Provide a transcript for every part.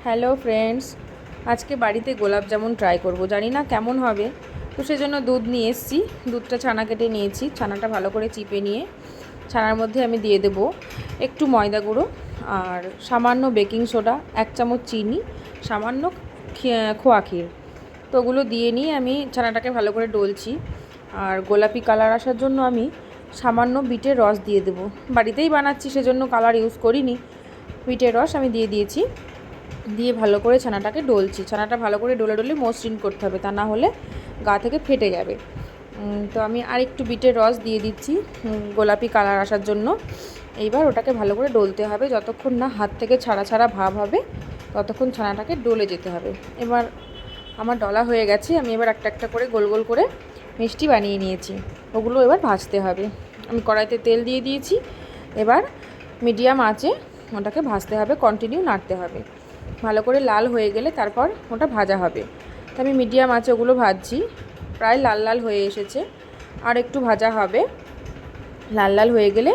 Hello friends, আজকে বাড়িতে গোলাপ জামুন ট্রাই করব। জানি না কেমন হবে, তো সেজন্য দুধ নিয়ে এসেছি। দুধটা ছানা কেটে নিয়েছি। ছানাটা ভালো করে চিপে নিয়ে ছানার মধ্যে আমি দিয়ে দেব একটু ময়দা গুঁড়ো আর সামান্য বেকিং সোডা, 1 চামচ চিনি, সামান্য খোয়া ক্ষীর। তো ওগুলো দিয়ে নিয়ে আমি ছানাটাকে ভালো করে ডলছি। আর গোলাপি কালার আসার জন্য আমি সামান্য বিটের রস দিয়ে দেবো। বাড়িতেই বানাচ্ছি, সেজন্য কালার ইউজ করিনি। বিটের রস আমি দিয়ে দিয়েছি। দিয়ে ভালো করে ছানাটাকে ডলছি। ছানাটা ভালো করে ডলে ডলে মসৃণ করতে হবে, তা না হলে গা থেকে ফেটে যাবে। তো আমি আর একটু বিটের রস দিয়ে দিচ্ছি গোলাপি কালার আসার জন্য। এইবার ওটাকে ভালো করে ডলতে হবে, যতক্ষণ না হাত থেকে ছাড়া ছাড়া ভাব হবে ততক্ষণ ছানাটাকে ডলে যেতে হবে। এবার আমার ডলা হয়ে গেছে। আমি এবার একটা একটা করে গোল গোল করে মিষ্টি বানিয়ে নিয়েছি। ওগুলো এবার ভাজতে হবে। আমি কড়াইতে তেল দিয়ে দিয়েছি। এবার মিডিয়াম আঁচে ওটাকে ভাজতে হবে, কন্টিনিউ নাড়তে হবে। ভালো করে লাল হয়ে গেলে তারপর ওটা ভাজা হবে। তো আমি মিডিয়াম আঁচে ওগুলো ভাজছি। প্রায় লাল লাল হয়ে এসেছে, আর একটু ভাজা হবে। লাল লাল হয়ে গেলে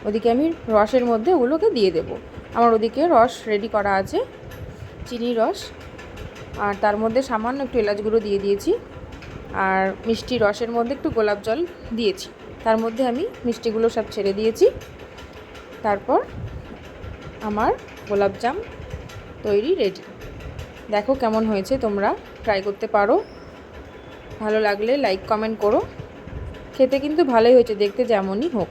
ওদিকে আমি রসের মধ্যে ওগুলোকে দিয়ে দেব। আমার ওদিকে রস রেডি করা আছে, চিনির রস, আর তার মধ্যে সামান্য একটু এলাচ গুঁড়ো দিয়ে দিয়েছি। আর মিষ্টি রসের মধ্যে একটু গোলাপ জল দিয়েছি। তার মধ্যে আমি মিষ্টিগুলো সব ছেড়ে দিয়েছি। তারপর আমার গোলাপজাম তৈরি, রেডি। দেখো কেমন হয়েছে, তোমরা ট্রাই করতে পারো। ভালো লাগলে লাইক কমেন্ট করো। খেতে কিন্তু ভালোই হয়েছে, দেখতে যেমনই হোক।